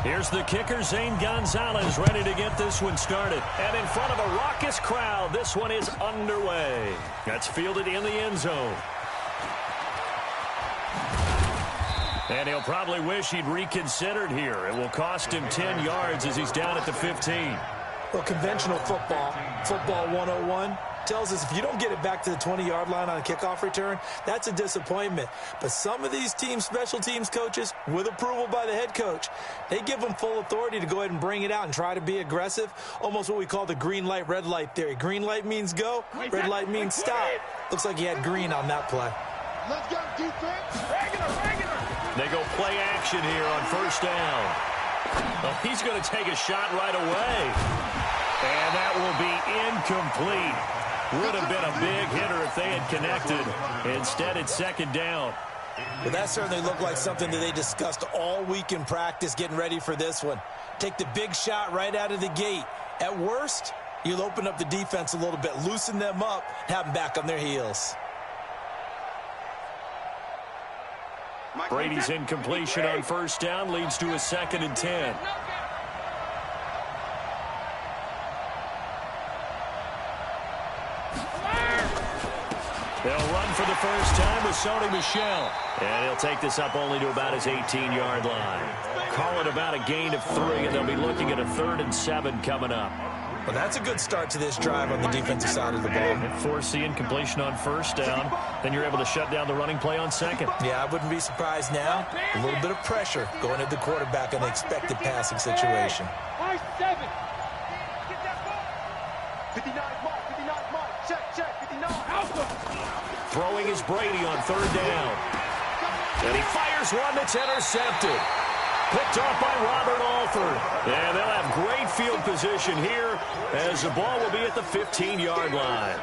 Here's the kicker, Zane Gonzalez, ready to get this one started. And in front of a raucous crowd, this one is underway. That's fielded in the end zone. And he'll probably wish he'd reconsidered here. It will cost him 10 yards as he's down at the 15. Well, conventional football 101, tells us if you don't get it back to the 20-yard line on a kickoff return, that's a disappointment. But some of these team special teams coaches, with approval by the head coach, they give them full authority to go ahead and bring it out and try to be aggressive, almost what we call the green light, red light theory. Green light means go, red light means stop. Looks like he had green on that play. Let's go, defense. Regular. They go play action here on first down. Well, he's going to take a shot right away. And that will be incomplete. Would have been a big hitter if they had connected. Instead, it's second down. Well, that certainly looked like something that they discussed all week in practice getting ready for this one. Take the big shot right out of the gate. At worst, you'll open up the defense a little bit, loosen them up, have them back on their heels. Brady's incompletion on first down leads to a 2nd and 10. They'll run for the first time with Sony Michel. And he'll take this up only to about his 18-yard line. Call it about a gain of 3, and they'll be looking at a 3rd and 7 coming up. Well, that's a good start to this drive on the defensive side of the ball. Force the incompletion on first down. Then you're able to shut down the running play on second. Yeah, I wouldn't be surprised now. A little bit of pressure going at the quarterback in the expected passing situation. 5-7. 59 mark. Check. 59. Alpha. Throwing is Brady on 3rd down. And he fires one that's intercepted. Picked off by Robert Alford. And they'll have great field position here as the ball will be at the 15-yard line.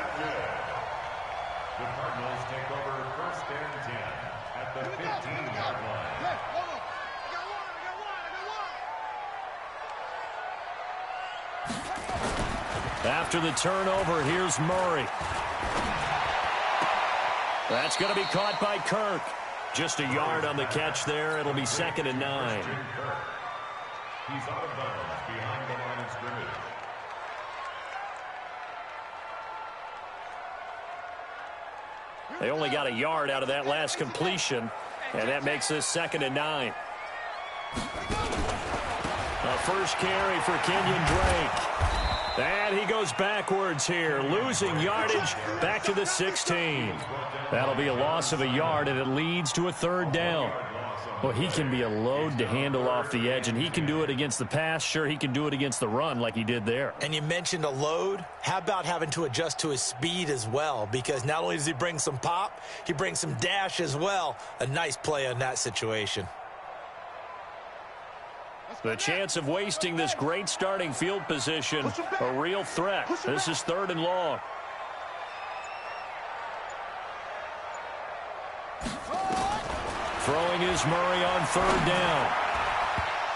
The Cardinals take over 1st and 10 at the 15-yard line. After the turnover, here's Murray. That's going to be caught by Kirk. Just a yard on the catch there. It'll be 2nd and 9. He's out of bounds behind the line of scrimmage. They only got a yard out of that last completion, and that makes this 2nd and 9. A first carry for Kenyon Drake. And he goes backwards here, losing yardage back to the 16. That'll be a loss of a yard, and it leads to a 3rd down. Well, he can be a load to handle off the edge, and he can do it against the pass. Sure, he can do it against the run like he did there. And you mentioned a load. How about having to adjust to his speed as well? Because not only does he bring some pop, he brings some dash as well. A nice play on that situation. The chance of wasting this great starting field position, a real threat. This is 3rd and long. Throwing is Murray on 3rd down.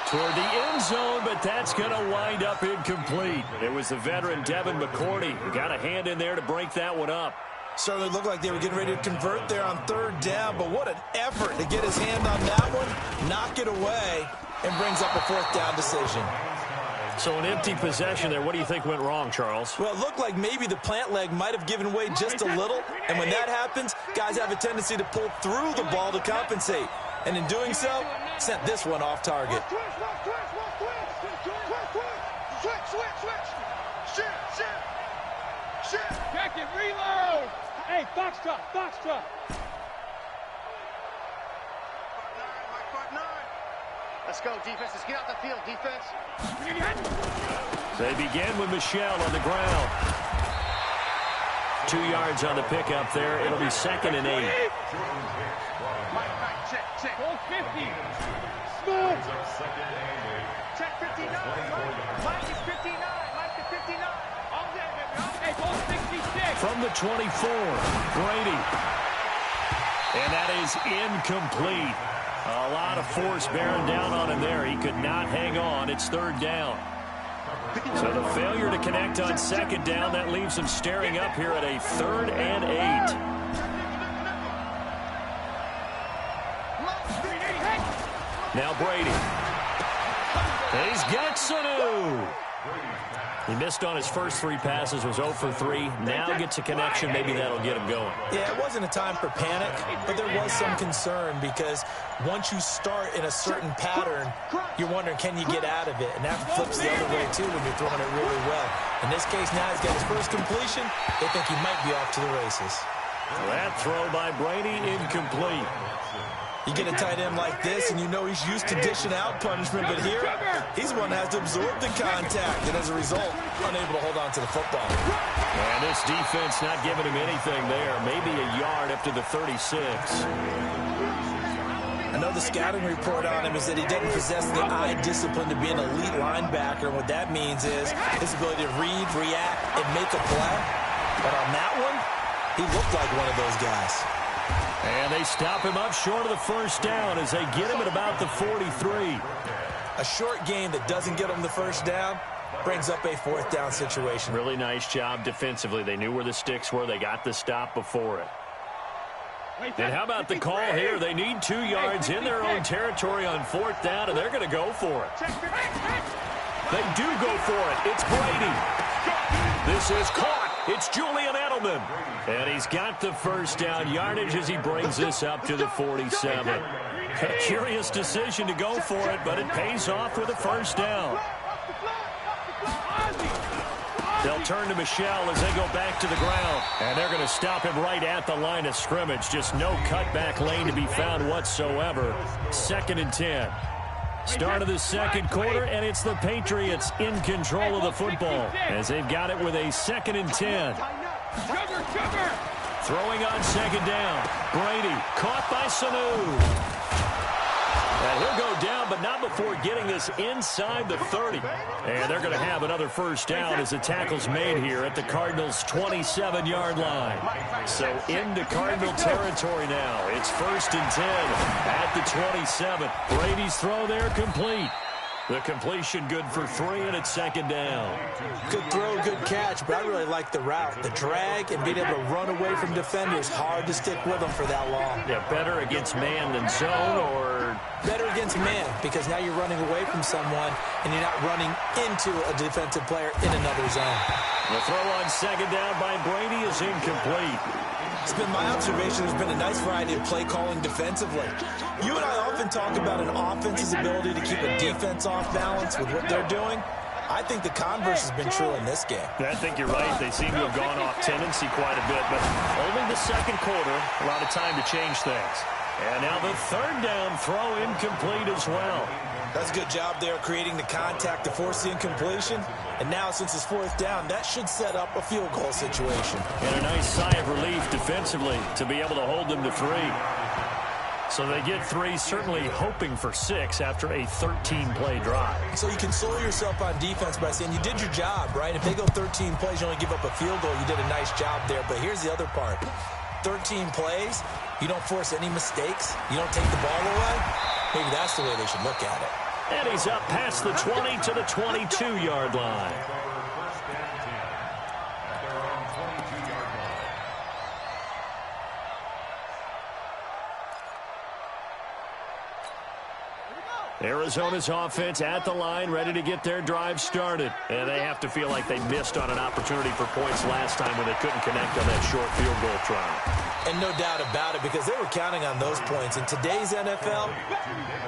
Toward the end zone, but that's going to wind up incomplete. It was the veteran Devin McCourty who got a hand in there to break that one up. Certainly looked like they were getting ready to convert there on 3rd down, but what an effort to get his hand on that one, knock it away, and brings up a 4th down decision. So an empty possession there. What do you think went wrong, Charles? Well, it looked like maybe the plant leg might have given way just a little, and when that happens, guys have a tendency to pull through the ball to compensate, and in doing so, sent this one off target. Check it, reload. Hey, Foxtrot. Let's go, defense. Let's get out the field, defense. They begin with Michel on the ground. 2 yards on the pickup there. It'll be 2nd and 8. Mike, check. Ball 50. Smooth. Check 59. Mike is 59. Mike is 59. All day, baby. Hey, ball 66. From the 24, Brady. And that is incomplete. A lot of force bearing down on him there. He could not hang on. It's 3rd down. So the failure to connect on 2nd down, that leaves him staring up here at a 3rd and 8. Now Brady. He's got Sanu. He missed on his first 3 passes, was 0 for 3. Now gets a connection. Maybe that'll get him going. Yeah, it wasn't a time for panic, but there was some concern because once you start in a certain pattern, you're wondering, can you get out of it? And that flips the other way, too, when you're throwing it really well. In this case, now he's got his first completion. They think he might be off to the races. That throw by Brady, incomplete. You get a tight end like this, and you know he's used to dishing out punishment, but here, he's the one that has to absorb the contact, and as a result, unable to hold on to the football. And this defense not giving him anything there. Maybe a yard up to the 36. I know the scouting report on him is that he doesn't possess the eye discipline to be an elite linebacker, and what that means is his ability to read, react, and make a play. But on that one, he looked like one of those guys. And they stop him up short of the first down as they get him at about the 43. A short game that doesn't get him the first down brings up a 4th down situation. Really nice job defensively. They knew where the sticks were. They got the stop before it. And how about the call here? They need 2 yards in their own territory on 4th down, and they're going to go for it. They do go for it. It's Brady. This is caught. It's Julian Edelman. And he's got the first down yardage as he brings this up to the 47. A curious decision to go for it, but it pays off with a first down. They'll turn to Michel as they go back to the ground. And they're going to stop him right at the line of scrimmage. Just no cutback lane to be found whatsoever. 2nd and 10. Start of the second quarter, and it's the Patriots in control of the football as they've got it with a 2nd and 10. Throwing on 2nd down. Brady caught by Sanu. And he'll go down, but not before getting this inside the 30. And they're going to have another first down as the tackle's made here at the Cardinals' 27-yard line. So into Cardinal territory now. It's 1st and 10 at the 27. Brady's throw there complete. The completion good for 3, and it's 2nd down. Good throw, good catch, but I really like the route. The drag and being able to run away from defenders, hard to stick with them for that long. Yeah, better against man than zone, or? Better against man, because now you're running away from someone, and you're not running into a defensive player in another zone. The throw on 2nd down by Brady is incomplete. It's been my observation there's been a nice variety of play calling defensively. You and I often talk about an offense's ability to keep a defense off balance with what they're doing. I think the converse has been true in this game. I think you're right. They seem to have gone off tendency quite a bit, but only the second quarter, a lot of time to change things. And now the 3rd down throw incomplete as well. That's a good job there creating the contact to force the incompletion. And now, since it's 4th down, that should set up a field goal situation. And a nice sigh of relief defensively to be able to hold them to 3. So they get 3, certainly hoping for 6 after a 13-play drive. So you console yourself on defense by saying you did your job, right? If they go 13 plays, you only give up a field goal, you did a nice job there. But here's the other part. 13 plays, you don't force any mistakes, you don't take the ball away. Maybe that's the way they should look at it. And he's up past the 20 to the 22-yard line. Arizona's offense at the line, ready to get their drive started. And they have to feel like they missed on an opportunity for points last time when they couldn't connect on that short field goal try. And no doubt about it, because they were counting on those points. In today's NFL,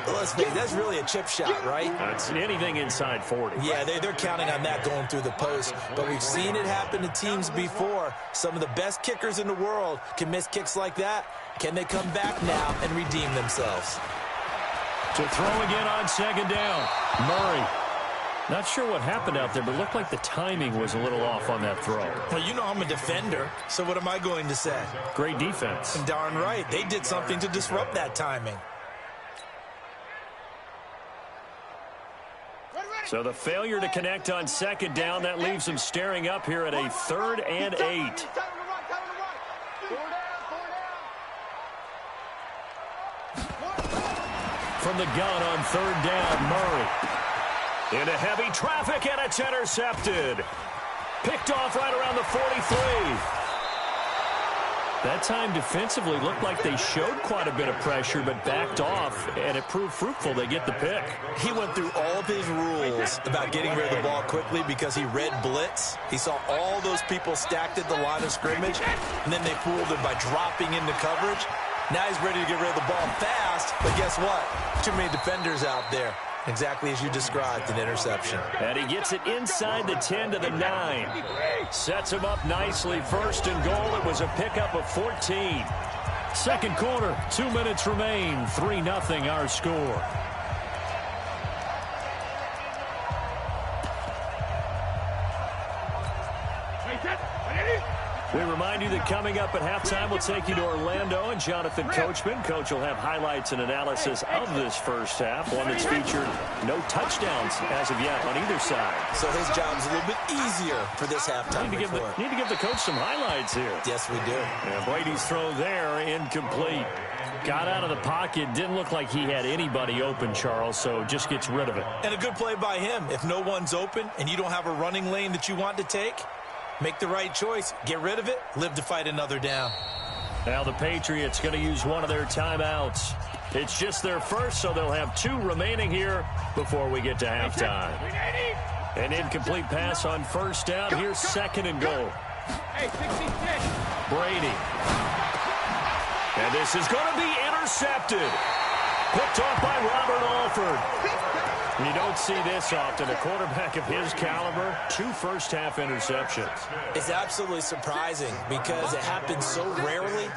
let's face it, that's really a chip shot, right? It's anything inside 40. Yeah, they're counting on that going through the post. But we've seen it happen to teams before. Some of the best kickers in the world can miss kicks like that. Can they come back now and redeem themselves? To throw again on 2nd down. Murray. Not sure what happened out there, but it looked like the timing was a little off on that throw. Well, you know I'm a defender, so what am I going to say? Great defense. And darn right. They did something to disrupt that timing. So the failure to connect on 2nd down, that leaves them staring up here at a 3rd and 8. From the gun on 3rd down, Murray. Into heavy traffic, and it's intercepted. Picked off right around the 43. That time defensively looked like they showed quite a bit of pressure but backed off, and it proved fruitful. They get the pick. He went through all of his rules about getting rid of the ball quickly because he read blitz. He saw all those people stacked at the line of scrimmage, and then they fooled him by dropping into coverage. Now he's ready to get rid of the ball fast, but guess what? Too many defenders out there. Exactly as you described, an interception. And he gets it inside the 10 to the 9. Sets him up nicely. First and goal. It was a pickup of 14. Second quarter, 2 minutes remain. 3-0 our score. We remind you that coming up at halftime, we'll take you to Orlando and Jonathan Coachman. Coach will have highlights and analysis of this first half, one that's featured no touchdowns as of yet on either side. So his job's a little bit easier for this halftime. Need to give the coach some highlights here. Yes, we do. And Brady's throw there, incomplete. Got out of the pocket. Didn't look like he had anybody open, Charles, so just gets rid of it. And a good play by him. If no one's open and you don't have a running lane that you want to take, make the right choice. Get rid of it. Live to fight another down. Now the Patriots going to use one of their timeouts. It's just their first, so they'll have 2 remaining here before we get to halftime. An incomplete pass on first down. Here's second and goal. Brady. And this is going to be intercepted. Picked off by Robert Alford. You don't see this often. A quarterback of his caliber, 2 first-half interceptions. It's absolutely surprising because it happens so rarely.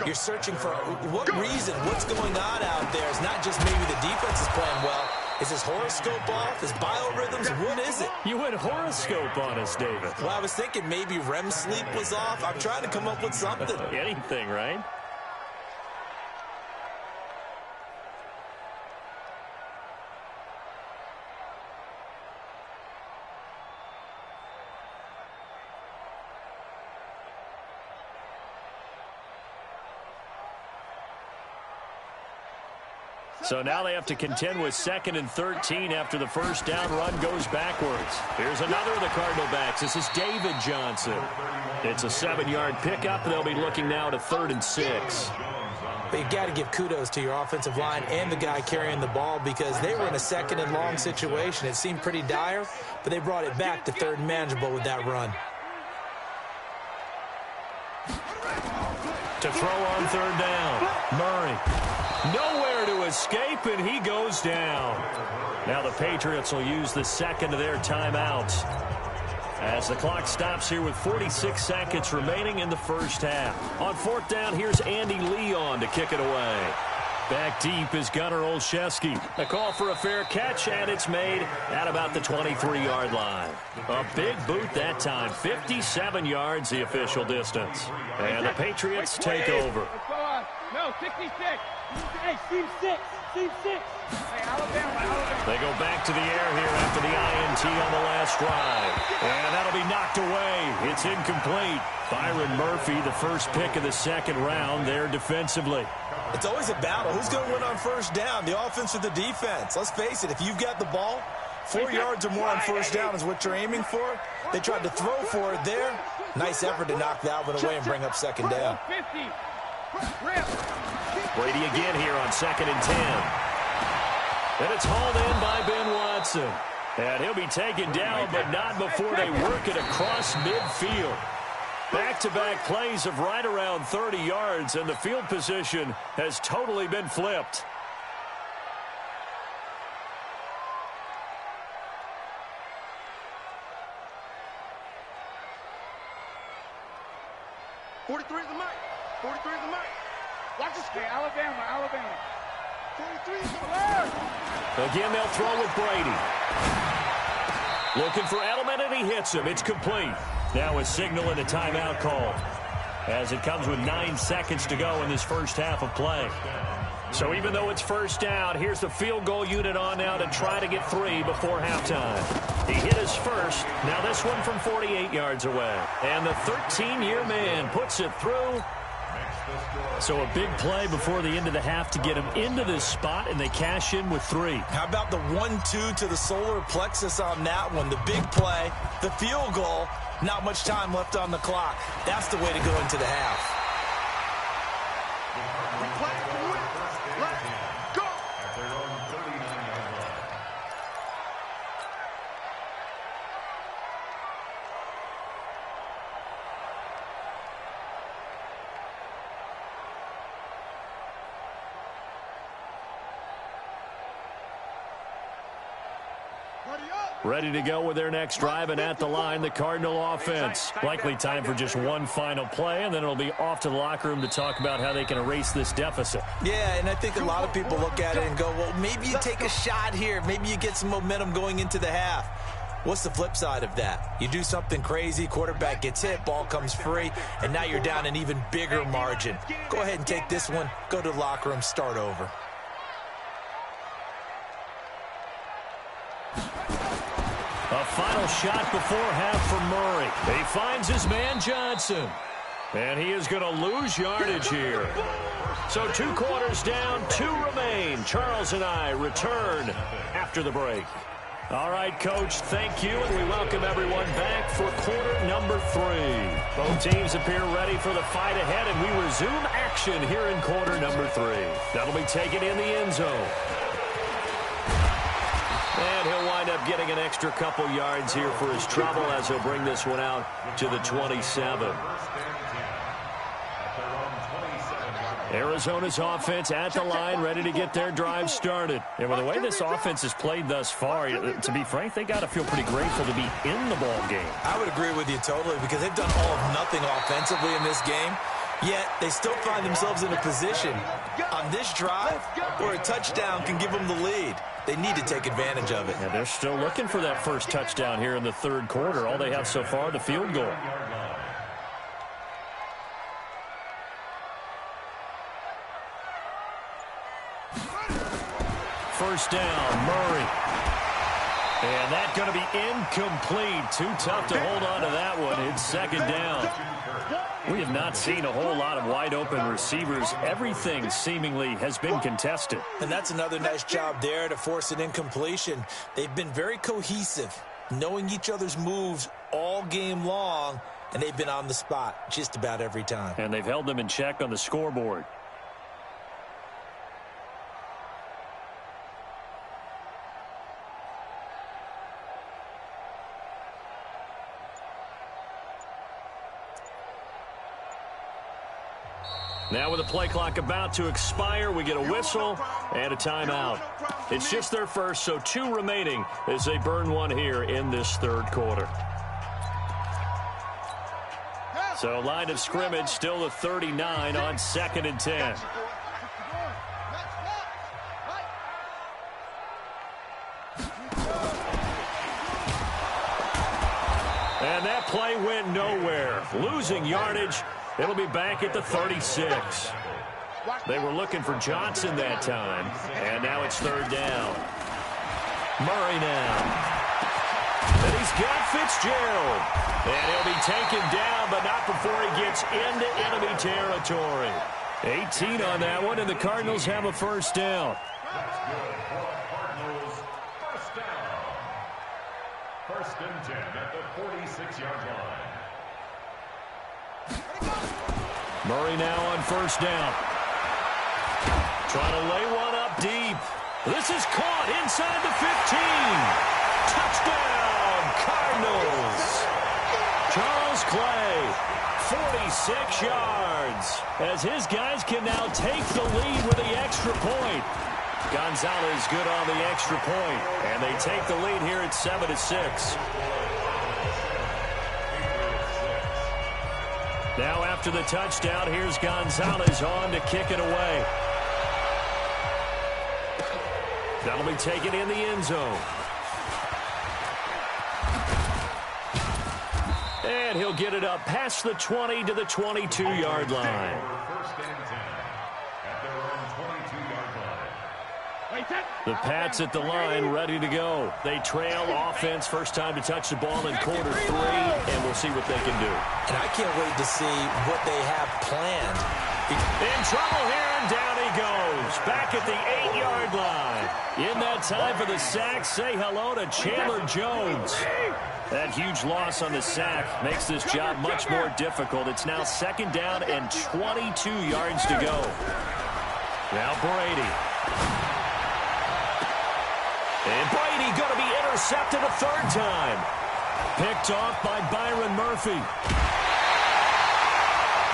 You're searching for what reason, what's going on out there. It's not just maybe the defense is playing well. Is his horoscope off? His biorhythms? What is it? You went horoscope on us, David. Well, I was thinking maybe REM sleep was off. I'm trying to come up with something. Anything, right? So now they have to contend with 2nd and 13 after the first down run goes backwards. Here's another of the Cardinal backs. This is David Johnson. It's a 7-yard pickup. They'll be looking now to 3rd and 6. But you've got to give kudos to your offensive line and the guy carrying the ball because they were in a 2nd and long situation. It seemed pretty dire, but they brought it back to 3rd and manageable with that run. To throw on 3rd down. Murray. Nowhere to escape, and he goes down. Now the Patriots will use the second of their timeouts as the clock stops here with 46 seconds remaining in the first half. On 4th down, here's Andy Leon to kick it away. Back deep is Gunnar Olszewski. A call for a fair catch, and it's made at about the 23-yard line. A big boot that time. 57 yards, the official distance. And the Patriots take over. No, 66. Hey, Team 6. Team 6. Hey, Alabama. They go back to the air here after the INT on the last drive. And that'll be knocked away. It's incomplete. Byron Murphy, the first pick of the 2nd round there defensively. It's always a battle. Who's going to win on first down, the offense or the defense? Let's face it, if you've got the ball, 4 yards or more on first down is what you're aiming for. They tried to throw for it there. Nice effort to knock that one away and bring up 2nd down. Brady again here on 2nd and 10. And it's hauled in by Ben Watson. And he'll be taken down, but not before they work it across midfield. Back-to-back plays of right around 30 yards, and the field position has totally been flipped. Watch this. Hey, Alabama. 43 is Again, they'll throw with Brady. Looking for Edelman, and he hits him. It's complete. Now a signal and a timeout call as it comes with 9 seconds to go in this first half of play. So even though it's first down, here's the field goal unit on now to try to get 3 before halftime. He hit his first. Now this one from 48 yards away. And the 13-year man puts it through. So a big play before the end of the half to get him into this spot, and they cash in with 3. How about the 1-2 to the solar plexus on that one? The big play, the field goal, not much time left on the clock. That's the way to go into the half. Ready to go with their next drive, and at the line, the Cardinal offense. Likely time for just one final play, and then it'll be off to the locker room to talk about how they can erase this deficit. Yeah, and I think a lot of people look at it and go, well, maybe you take a shot here. Maybe you get some momentum going into the half. What's the flip side of that? You do something crazy, quarterback gets hit, ball comes free, and now you're down an even bigger margin. Go ahead and take this one, go to the locker room, start over. A final shot before half for Murray. He finds his man Johnson. And he is going to lose yardage here. So 2 quarters down, 2 remain. Charles and I return after the break. All right, Coach, thank you, and we welcome everyone back for quarter number 3. Both teams appear ready for the fight ahead, and we resume action here in quarter number 3. That'll be taken in the end zone. And he'll wind up getting an extra couple yards here for his trouble as he'll bring this one out to the 27. Arizona's offense at the line, ready to get their drive started. And with the way this offense has played thus far, to be frank, they got to feel pretty grateful to be in the ball game. I would agree with you totally, because they've done all of nothing offensively in this game, yet they still find themselves in a position on this drive where a touchdown can give them the lead. They need to take advantage of it. And they're still looking for that first touchdown here in the third quarter. All they have so far, the field goal. First down, Murray. And that's going to be incomplete. Too tough to hold on to that one. It's second down. We have not seen a whole lot of wide-open receivers. Everything seemingly has been contested. And that's another nice job there to force an incompletion. They've been very cohesive, knowing each other's moves all game long, and they've been on the spot just about every time. And they've held them in check on the scoreboard. Now with the play clock about to expire, we get a whistle and a timeout. It's just their first, so 2 remaining as they burn one here in this third quarter. So line of scrimmage still the 39 on 2nd and 10. And that play went nowhere. Losing yardage. It'll be back at the 36. They were looking for Johnson that time. And now it's third down. Murray now. And he's got Fitzgerald. And he'll be taken down, but not before he gets into enemy territory. 18 on that one, and the Cardinals have a first down. That's good for the Cardinals. First down. First and 10 at the 46-yard line. Murray now on first down. Trying to lay one up deep. This is caught inside the 15. Touchdown, Cardinals. Charles Clay, 46 yards, as his guys can now take the lead with the extra point. Gonzalez good on the extra point, and they take the lead here at 7-6. Now after the touchdown, here's Gonzalez on to kick it away. That'll be taken in the end zone. And he'll get it up past the 20 to the 22-yard line. The Pats at the line, ready to go. They trail offense, first time to touch the ball in quarter 3, and we'll see what they can do. And I can't wait to see what they have planned. In trouble here, and down he goes. Back at the 8-yard line. In that time for the sack, say hello to Chandler Jones. That huge loss on the sack makes this job much more difficult. It's now second down and 22 yards to go. Now Brady. And Brady going to be intercepted a third time. Picked off by Byron Murphy.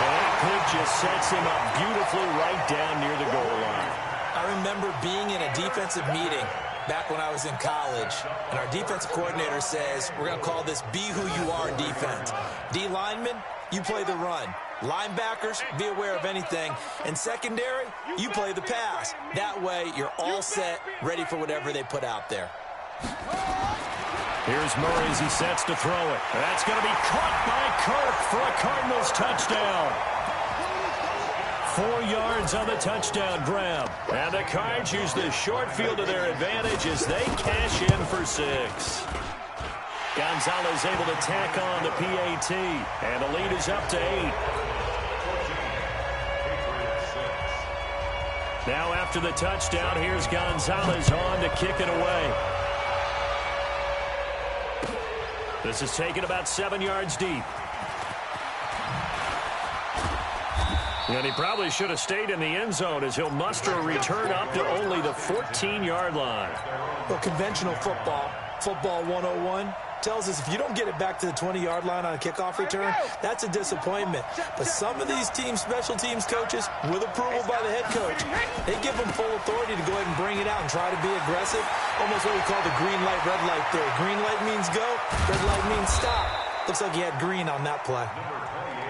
And that pick just sets him up beautifully right down near the goal line. I remember being in a defensive meeting back when I was in college, and our defensive coordinator says, we're going to call this be who you are defense. D linemen, you play the run. Linebackers, be aware of anything. And secondary, you play the pass. That way, you're all set, ready for whatever they put out there. Here's Murray as he sets to throw it. That's going to be caught by Kirk for a Cardinals touchdown. 4 yards on the touchdown grab. And the Cards use the short field to their advantage as they cash in for 6. Gonzalez able to tack on the PAT. And the lead is up to 8. Now after the touchdown, here's Gonzalez on to kick it away. This is taken about 7 yards deep. And he probably should have stayed in the end zone as he'll muster a return up to only the 14-yard line. Well, conventional football 101, tells us if you don't get it back to the 20-yard line on a kickoff return, that's a disappointment. But some of these special teams coaches, with approval by the head coach, they give them full authority to go ahead and bring it out and try to be aggressive. Almost what we call the green light, red light theory. Green light means go, red light means stop. Looks like he had green on that play.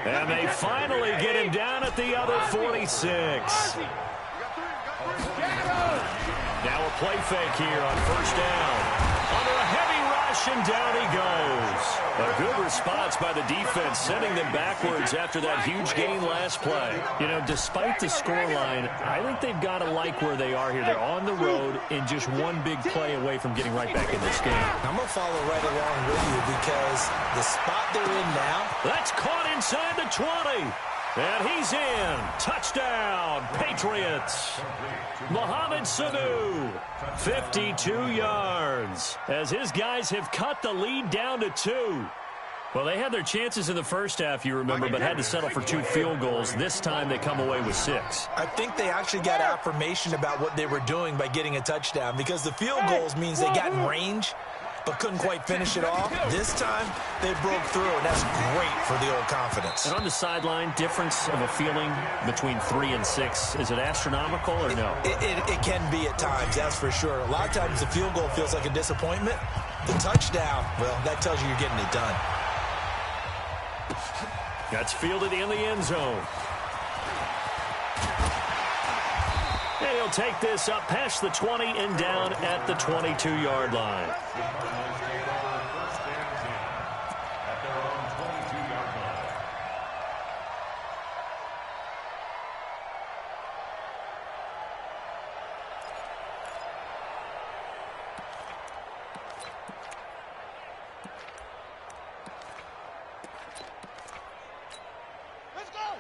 And they finally get him down at the other 46. Now a play fake here on first down. Under a heavy rush, and down he goes. A good response by the defense, sending them backwards after that huge gain last play. You know, despite the scoreline, I think they've got to like where they are here. They're on the road and just one big play away from getting right back in this game. I'm going to follow right along with you because the spot they're in now. That's caught inside the 20. And he's in. Touchdown, Patriots. Mohamed Sanu, 52 yards, as his guys have cut the lead down to 2. Well, they had their chances in the first half, you remember, but had to settle for 2 field goals. This time they come away with 6. I think they actually got affirmation about what they were doing by getting a touchdown because the field goals means they got in range but couldn't quite finish it off. This time, they broke through, and that's great for the old confidence. And on the sideline, difference of a feeling between 3 and 6, is it astronomical or no? It can be at times, that's for sure. A lot of times the field goal feels like a disappointment. The touchdown, well, that tells you you're getting it done. That's fielded in the end zone. And he'll take this up past the 20 and down at the 22-yard line.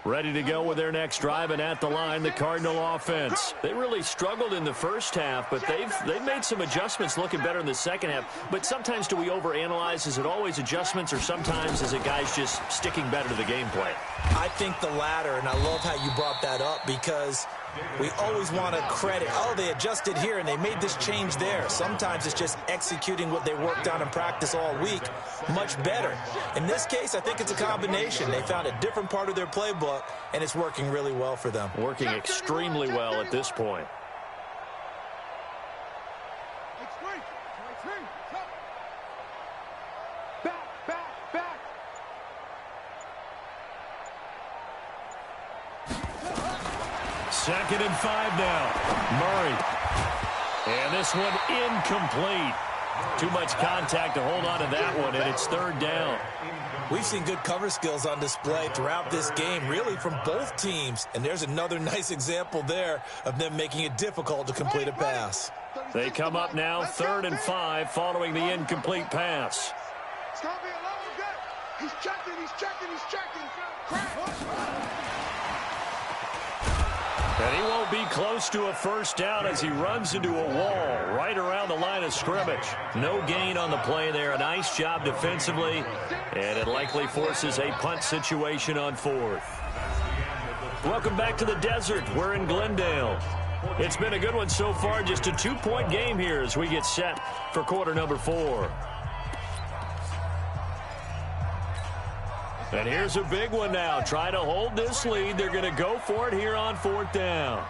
Ready to go with their next drive, and at the line, the Cardinal offense. They really struggled in the first half, but they've made some adjustments looking better in the second half. But sometimes do we overanalyze? Is it always adjustments, or sometimes is it guys just sticking better to the game plan? I think the latter, and I love how you brought that up because we always want to credit, oh, they adjusted here and they made this change there. Sometimes it's just executing what they worked on in practice all week much better. In this case, I think it's a combination. They found a different part of their playbook, and it's working really well for them. Working extremely well at this point. Second and 5 now. Murray. And this one incomplete. Too much contact to hold on to that one, and it's third down. We've seen good cover skills on display throughout this game, really from both teams. And there's another nice example there of them making it difficult to complete a pass. They come up now, 3rd and 5, following the incomplete pass. It's going to be a long day. He's checking, he's checking, he's checking. And he won't be close to a first down as he runs into a wall right around the line of scrimmage. No gain on the play there. A nice job defensively, and it likely forces a punt situation on 4th. Welcome back to the desert. We're in Glendale. It's been a good one so far. Just a 2-point game here as we get set for quarter number 4. And here's a big one now. Trying to hold this lead. They're going to go for it here on 4th down.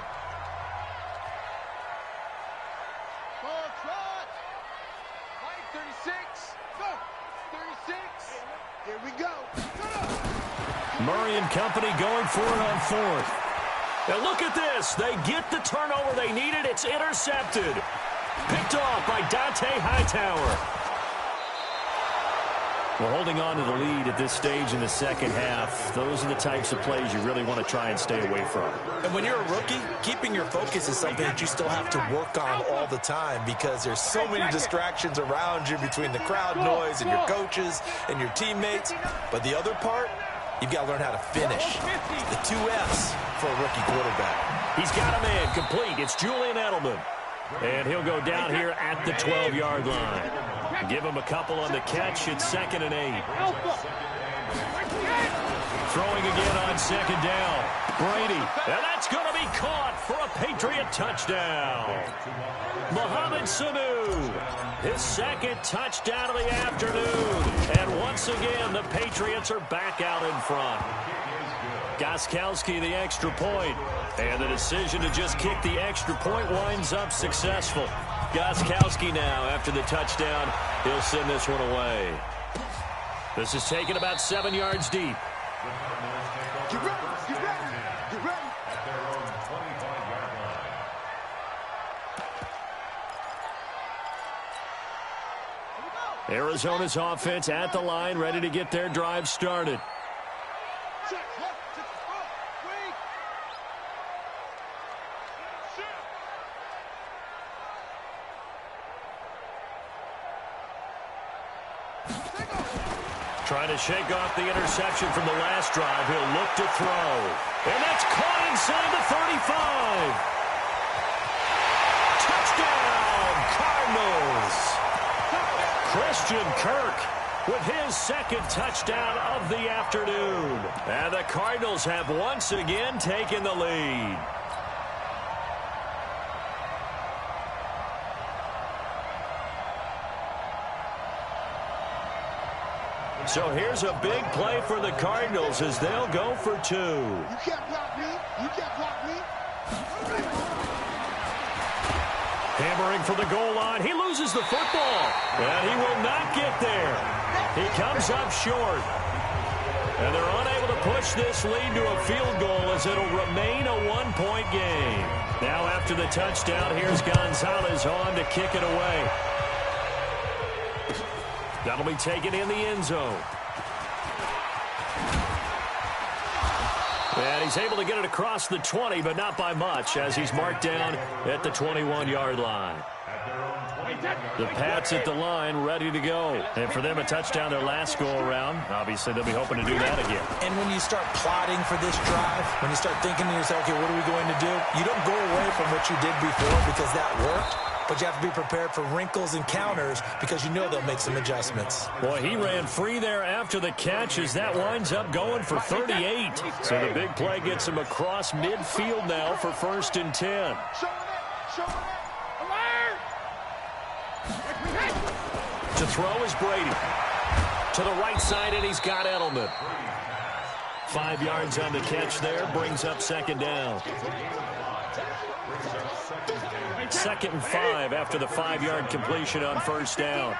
Go. 36. Here we go. Murray and company going for it on fourth. And look at this. They get the turnover they needed. It's intercepted. Picked off by Dante Hightower. We're holding on to the lead at this stage in the second half. Those are the types of plays you really want to try and stay away from. And when you're a rookie, keeping your focus is something that you still have to work on all the time because there's so many distractions around you between the crowd noise and your coaches and your teammates. But the other part, you've got to learn how to finish. The 2 F's for a rookie quarterback. He's got a man complete. It's Julian Edelman. And he'll go down here at the 12-yard line. Give him a couple on the catch. It's 2nd and 8. Throwing again on 2nd down. Brady. And that's going to be caught for a Patriot touchdown. Mohamed Sanu. His 2nd touchdown of the afternoon. And once again, the Patriots are back out in front. Gostkowski the extra point. And the decision to just kick the extra point winds up successful. Gostkowski now, after the touchdown, he'll send this one away. This is taken about 7 yards deep. Get ready. Get ready. Get ready. At their own 25-yard line. Arizona's offense at the line, ready to get their drive started. Trying to shake off the interception from the last drive. He'll look to throw. And that's caught inside the 35. Touchdown, Cardinals. Christian Kirk with his 2nd touchdown of the afternoon. And the Cardinals have once again taken the lead. So here's a big play for the Cardinals as they'll go for 2. You can't block me. You can't block me. Hammering for the goal line. He loses the football. And he will not get there. He comes up short. And they're unable to push this lead to a field goal as it'll remain a 1-point game. Now after the touchdown, here's Gonzalez on to kick it away. That'll be taken in the end zone. And he's able to get it across the 20, but not by much, as he's marked down at the 21-yard line. The Pats at the line, ready to go. And for them, a touchdown their last go-around. Obviously, they'll be hoping to do that again. And when you start plotting for this drive, when you start thinking to yourself, okay, what are we going to do? You don't go away from what you did before because that worked. But you have to be prepared for wrinkles and counters because you know they'll make some adjustments. Boy, he ran free there after the catch as that winds up going for 38. So the big play gets him across midfield now for 1st and 10. To throw is Brady. To the right side, and he's got Edelman. 5 yards on the catch there, brings up 2nd down. 2nd and 5 after the 5-yard completion on 1st down.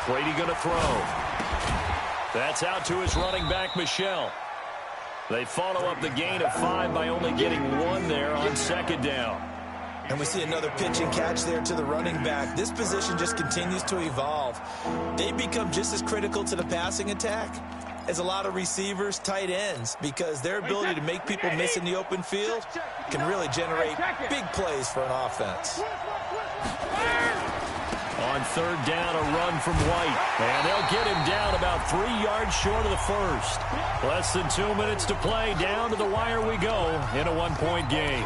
Brady going to throw. That's out to his running back, Michel. They follow up the gain of 5 by only getting 1 there on 2nd down. And we see another pitch and catch there to the running back. This position just continues to evolve. They become just as critical to the passing attack as a lot of receivers, tight ends, because their ability to make people miss in the open field can really generate big plays for an offense. On 3rd down, a run from White. And they'll get him down about 3 yards short of the first. Less than 2 minutes to play. Down to the wire we go in a 1-point game.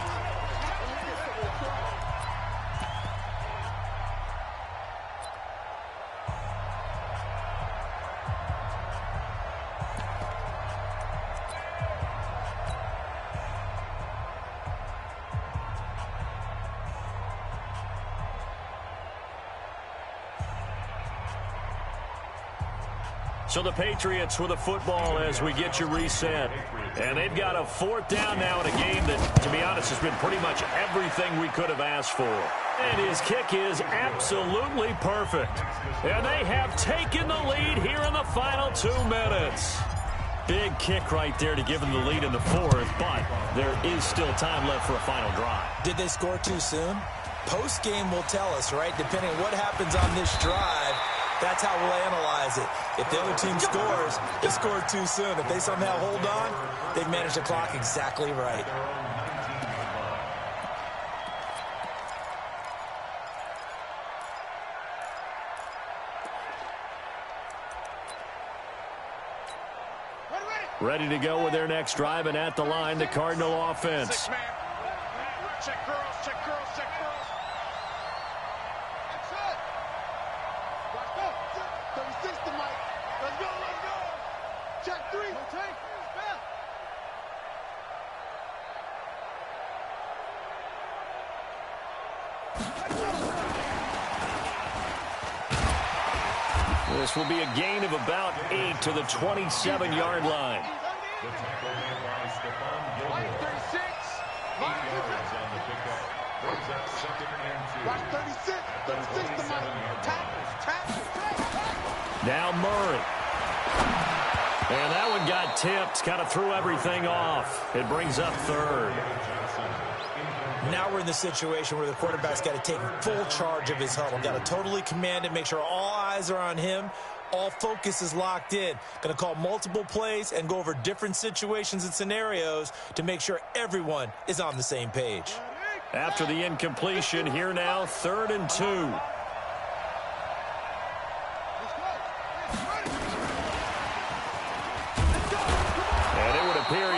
So the Patriots with a football as we get you reset. And they've got a 4th down now in a game that, to be honest, has been pretty much everything we could have asked for. And his kick is absolutely perfect. And they have taken the lead here in the final 2 minutes. Big kick right there to give them the lead in the 4th, but there is still time left for a final drive. Did they score too soon? Post-game will tell us, right? Depending on what happens on this drive, that's how we'll analyze it. If the other team scores, they scored too soon. If they somehow hold on, they've managed the clock exactly right. Ready to go with their next drive, and at the line, the Cardinal offense. Check girls, check girls, check girls. That's it. Let's go. 36 to Mike. Let's go, let's go. Check 3. Take. This will be a gain of about 8 to the 27-yard line. The tackle made by Stephon Gilmore. 36. 8 yards on the pickup. Brings up 2nd and 2. Watch 36. 36 to Mike. Tackle. Now Murray. And that one got tipped. Kind of threw everything off. It brings up 3rd. Now we're in the situation where the quarterback's got to take full charge of his huddle. Got to totally command it, make sure all eyes are on him. All focus is locked in. Going to call multiple plays and go over different situations and scenarios to make sure everyone is on the same page. After the incompletion, here now, 3rd and 2.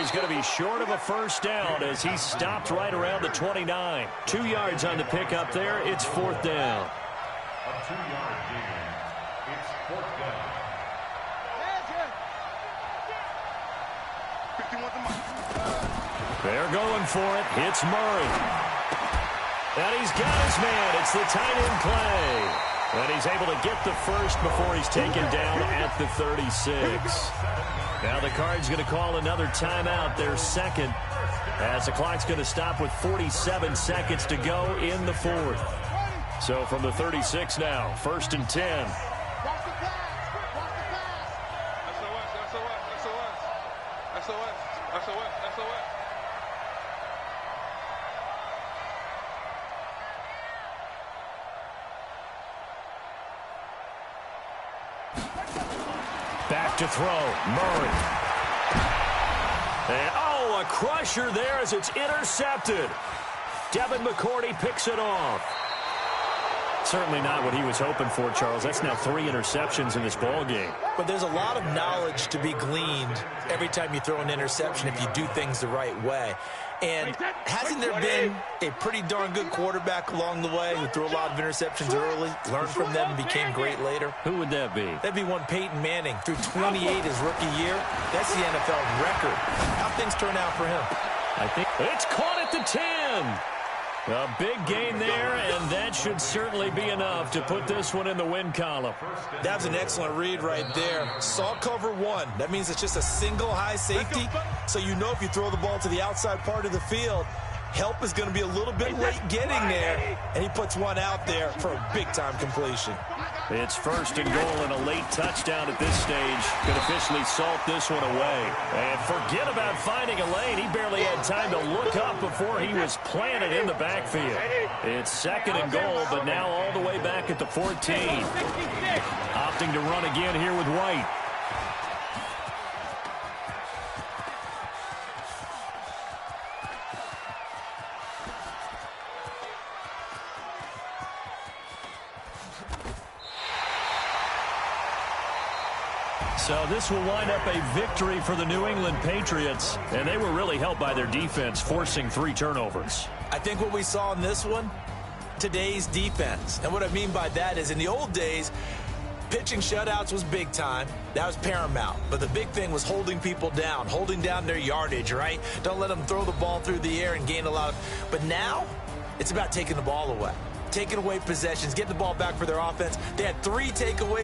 He's going to be short of a 1st down as he stopped right around the 29. 2 yards on the pickup there. It's 4th down. A 2-yard gain. It's 4th down. They're going for it. It's Murray. And he's got his man. It's the tight end play. And he's able to get the first before he's taken down at the 36. Now the Cards going to call another timeout, their 2nd, as the clock's going to stop with 47 seconds to go in the 4th. So from the 36 now, 1st and 10. Back to throw, Murray. And, a crusher there as it's intercepted. Devin McCourty picks it off. Certainly not what he was hoping for, Charles. That's now 3 interceptions in this ball game. But there's a lot of knowledge to be gleaned every time you throw an interception if you do things the right way. And hasn't there been a pretty darn good quarterback along the way who threw a lot of interceptions early, learned from them, and became great later? Who would that be? That'd be one Peyton Manning. Threw 28 his rookie year. That's the NFL record. How things turn out for him? I think it's caught at the 10. A big gain there, and that should certainly be enough to put this one in the win column. That was an excellent read right there. Saw cover 1. That means it's just a single high safety. So you know if you throw the ball to the outside part of the field, help is going to be a little bit late getting there. And he puts one out there for a big-time completion. It's 1st and goal and a late touchdown at this stage. Could officially salt this one away. And forget about finding a lane. He barely had time to look up before he was planted in the backfield. It's 2nd and goal, but now all the way back at the 14. Opting to run again here with White. So this will wind up a victory for the New England Patriots, and they were really helped by their defense, forcing 3 turnovers. I think what we saw in this one, today's defense. And what I mean by that is in the old days, pitching shutouts was big time. That was paramount. But the big thing was holding people down, holding down their yardage, right? Don't let them throw the ball through the air and gain a lot of... But now, it's about taking the ball away. Taking away possessions, getting the ball back for their offense. They had 3 takeaways.